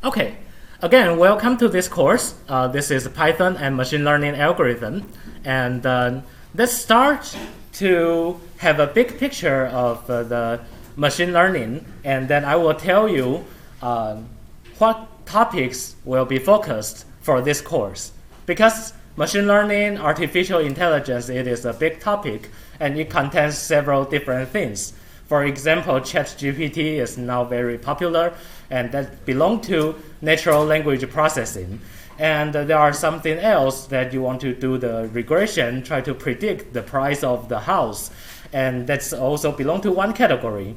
Okay, again, welcome to this course. This is Python and machine learning algorithm. And let's start to have a big picture of the machine learning. And then I will tell you what topics will be focused for this course. Because machine learning, artificial intelligence, it is a big topic, and it contains several different things. For example, ChatGPT is now very popular, and that belongs to natural language processing. And there are something else that you want to do the regression, try to predict the price of the house, and that's also belong to one category.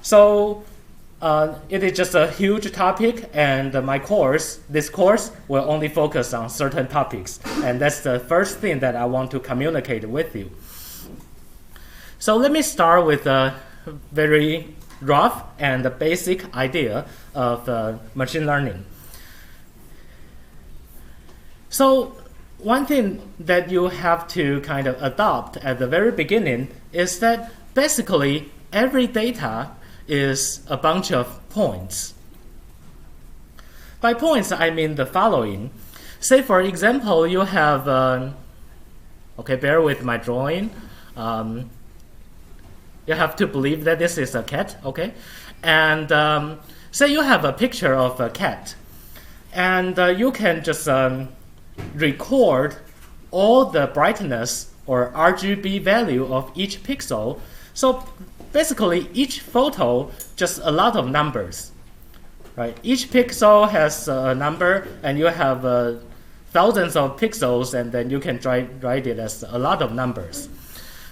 So it is just a huge topic, and this course will only focus on certain topics, and that's the first thing that I want to communicate with you. So let me start with a very rough and basic idea of machine learning. So one thing that you have to kind of adopt at the very beginning is that basically every data is a bunch of points. By points, I mean the following. Say, for example, you have, okay, bear with my drawing. You have to believe that this is a cat, okay? And say you have a picture of a cat, and you can just record all the brightness or RGB value of each pixel. So basically, each photo, just a lot of numbers, right? Each pixel has a number, and you have thousands of pixels, and then you can write it as a lot of numbers.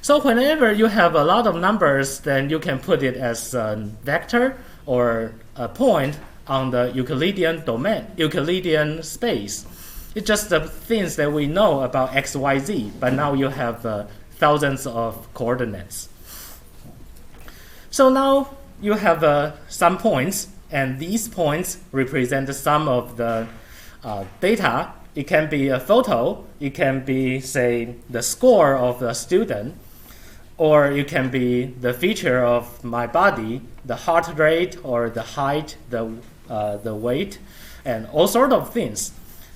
So whenever you have a lot of numbers, then you can put it as a vector or a point on the Euclidean space. It's just the things that we know about x, y, z, but now you have thousands of coordinates. So now you have some points, and these points represent some of the data. It can be a photo, it can be, say, the score of a student, or it can be the feature of my body, the heart rate or the height, the weight, and all sorts of things.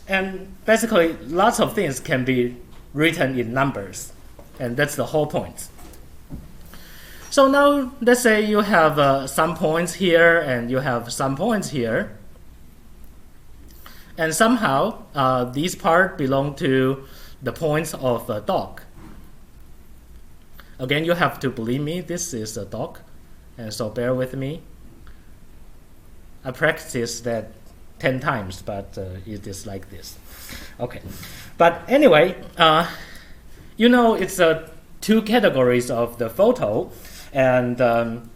And basically, lots of things can be written in numbers, and that's the whole point. So now, let's say you have some points here, and you have some points here, and somehow these parts belong to the points of a dog. Again, you have to believe me, this is a dog, and so bear with me. I practiced that 10 times, but it is like this. Okay, but anyway, you know it's two categories of the photo, and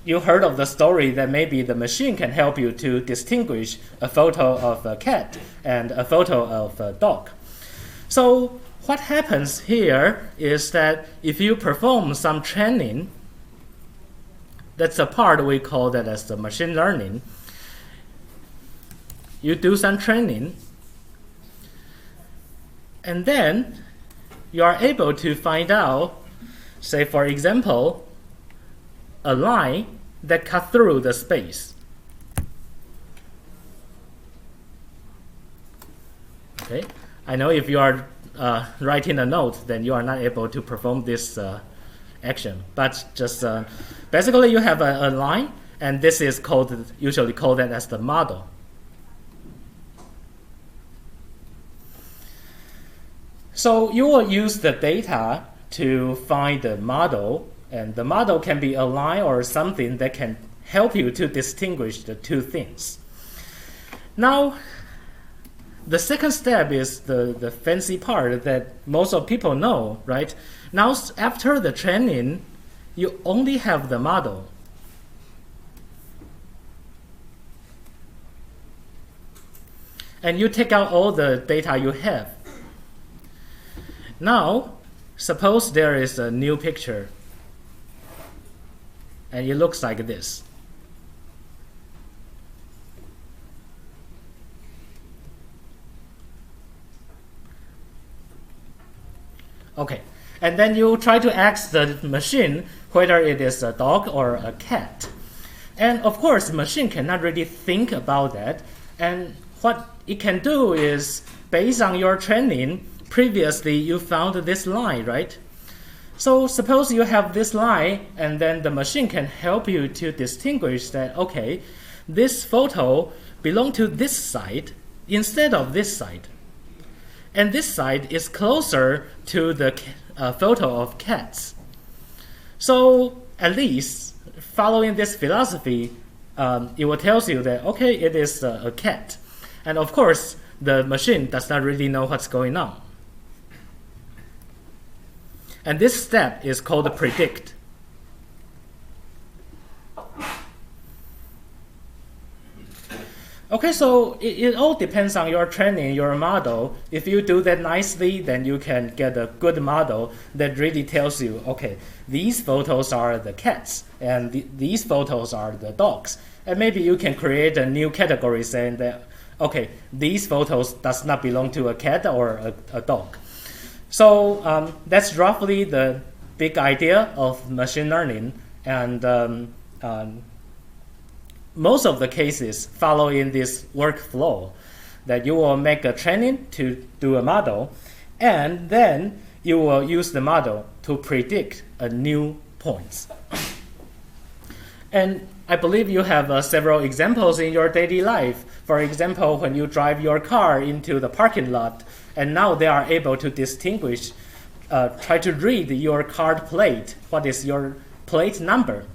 you heard of the story that maybe the machine can help you to distinguish a photo of a cat and a photo of a dog. So what happens here is that if you perform some training, that's a part we call that as the machine learning. You do some training, and then you are able to find out, say for example, a line that cuts through the space. Okay, I know if you are writing a note, then you are not able to perform this action. But just basically, you have a line, and this is usually called as the model. So you will use the data to find the model, and the model can be a line or something that can help you to distinguish the two things. Now, the second step is the fancy part that most of people know, right? Now, after the training, you only have the model. And you take out all the data you have. Now, suppose there is a new picture, and it looks like this. Okay, and then you try to ask the machine whether it is a dog or a cat. And of course, the machine cannot really think about that. And what it can do is, based on your training, previously you found this line, right? So suppose you have this line, and then the machine can help you to distinguish that, okay, this photo belongs to this side instead of this side. And this side is closer to the photo of cats. So at least, following this philosophy, it will tell you that, okay, it is a cat. And of course, the machine does not really know what's going on. And this step is called predict. Okay, so it all depends on your training, your model. If you do that nicely, then you can get a good model that really tells you, okay, these photos are the cats, and these photos are the dogs. And maybe you can create a new category saying that, okay, these photos does not belong to a cat or a dog. So that's roughly the big idea of machine learning. And most of the cases follow in this workflow, that you will make a training to do a model, and then you will use the model to predict a new points. And I believe you have several examples in your daily life. For example, when you drive your car into the parking lot, and now they are able to distinguish, try to read your card plate, what is your plate number.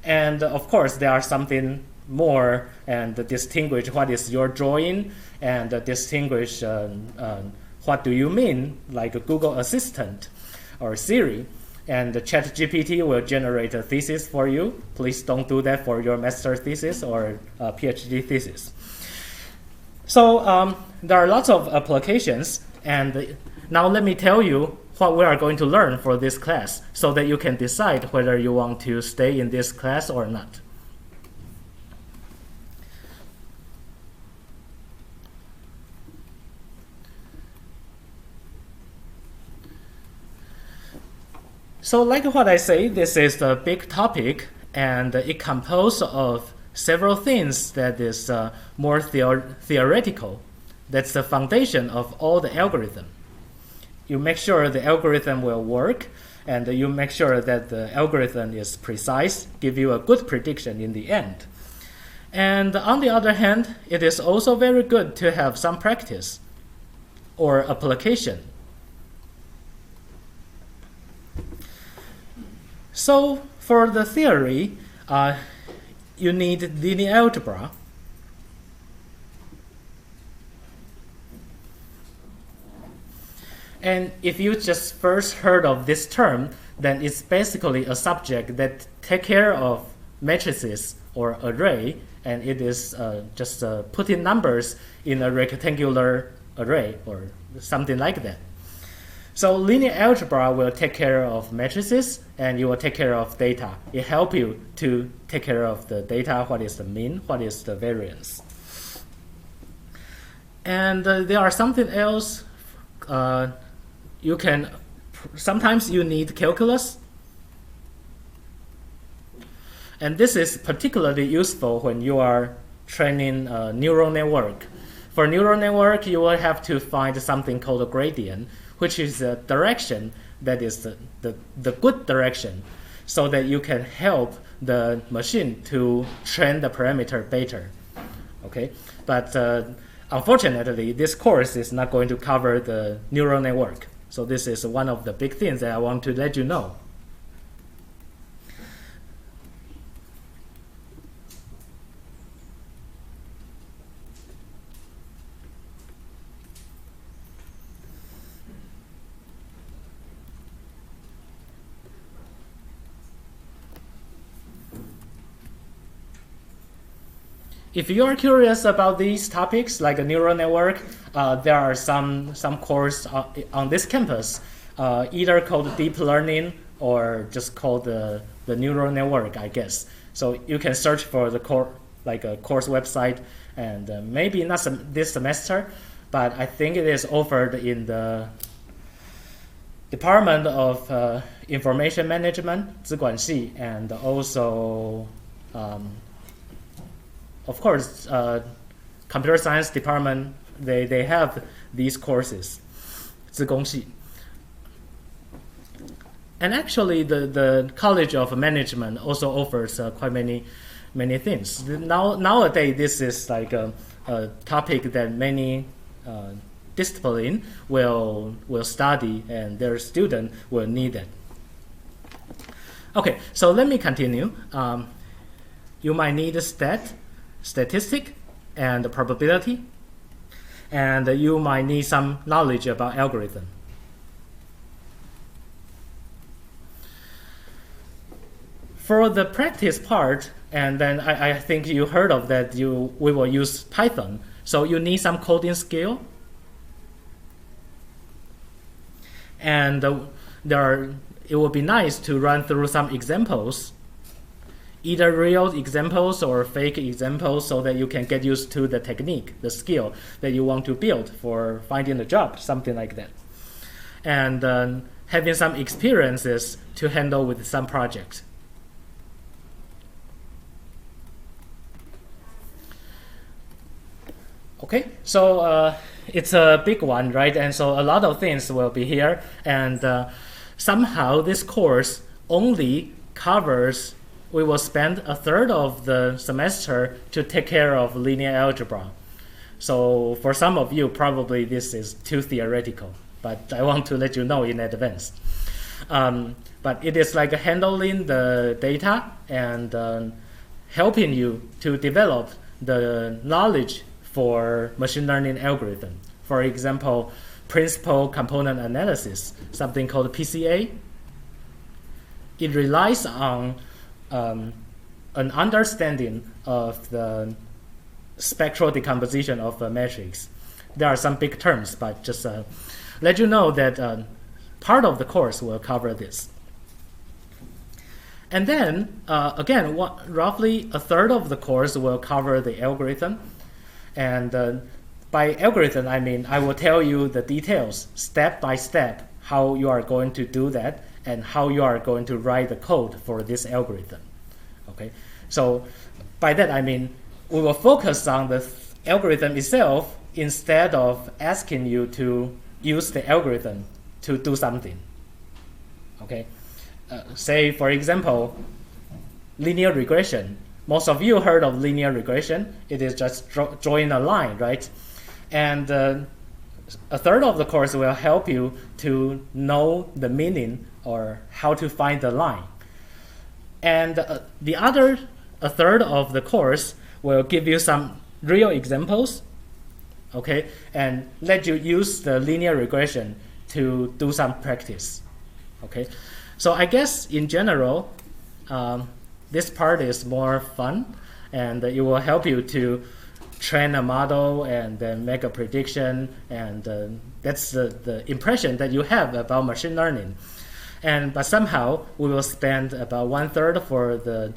And of course, there are something more, and distinguish what is your drawing, and distinguish what do you mean, like a Google Assistant or Siri. And the ChatGPT will generate a thesis for you. Please don't do that for your master's thesis or PhD thesis. So there are lots of applications, and now let me tell you what we are going to learn for this class, so that you can decide whether you want to stay in this class or not. So like what I say, this is a big topic, and it composed of several things that is more theoretical. That's the foundation of all the algorithm. You make sure the algorithm will work, and you make sure that the algorithm is precise, give you a good prediction in the end. And on the other hand, it is also very good to have some practice or application. So for the theory, you need linear algebra. And if you just first heard of this term, then it's basically a subject that takes care of matrices or array, and it is just putting numbers in a rectangular array or something like that. So linear algebra will take care of matrices, and you will take care of data. It helps you to take care of the data, what is the mean, what is the variance. And there are something else. Sometimes you need calculus. And this is particularly useful when you are training a neural network. For neural network, you will have to find something called a gradient, which is a direction that is the good direction, so that you can help the machine to train the parameter better. Okay, but unfortunately, this course is not going to cover the neural network. So this is one of the big things that I want to let you know. If you are curious about these topics, like a neural network, there are some course on this campus, either called deep learning or just called the neural network, I guess. So you can search for the course website, and maybe not this semester, but I think it is offered in the Department of Information Management, 资管系, and also of course, computer science department, they have these courses, 自工系. And actually, the College of Management also offers quite many things. Nowadays, this is like a topic that many discipline will study, and their student will need it. Okay, so let me continue. You might need statistic, and probability, and you might need some knowledge about algorithm. For the practice part, and then I think you heard of that, we will use Python. So you need some coding skill. And it would be nice to run through some examples, either real examples or fake examples, so that you can get used to the technique, the skill that you want to build for finding a job, something like that. And having some experiences to handle with some projects. Okay, so it's a big one, right? And so a lot of things will be here. And somehow this course only covers, we will spend a third of the semester to take care of linear algebra. So for some of you, probably this is too theoretical, but I want to let you know in advance. But it is like handling the data and helping you to develop the knowledge for machine learning algorithm. For example, principal component analysis, something called PCA. It relies on an understanding of the spectral decomposition of a matrix. There are some big terms, but just let you know that part of the course will cover this. And then, again, roughly a third of the course will cover the algorithm. And by algorithm, I mean I will tell you the details, step by step, how you are going to do that and how you are going to write the code for this algorithm. Okay, so by that I mean we will focus on the algorithm itself instead of asking you to use the algorithm to do something. Okay, say for example, linear regression. Most of you heard of linear regression. It is just drawing a line, right? And a third of the course will help you to know the meaning or how to find the line. And a third of the course will give you some real examples, okay, and let you use the linear regression to do some practice, okay? So I guess in general, this part is more fun, and it will help you to train a model and then make a prediction, and that's the impression that you have about machine learning. But somehow we will spend about 1/3 for the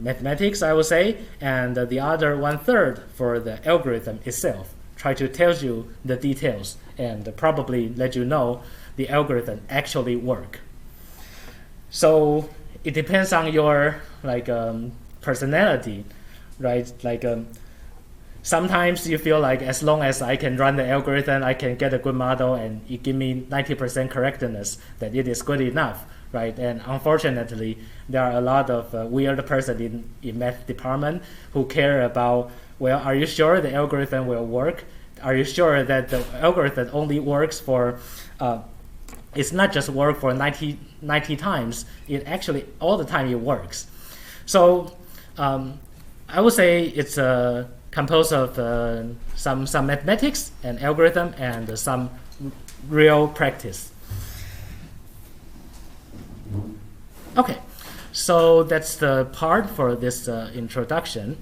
mathematics, I would say, and the other 1/3 for the algorithm itself. Try to tell you the details and probably let you know the algorithm actually work. So it depends on your personality, right? Sometimes you feel like as long as I can run the algorithm, I can get a good model and it give me 90% correctness, that it is good enough, right? And unfortunately, there are a lot of weird person in math department who care about, well, are you sure the algorithm will work? Are you sure that the algorithm only works for, it's not just work for 90 times, it actually all the time it works. So I would say it's composed of some mathematics and algorithm and some real practice. Okay, so that's the part for this introduction.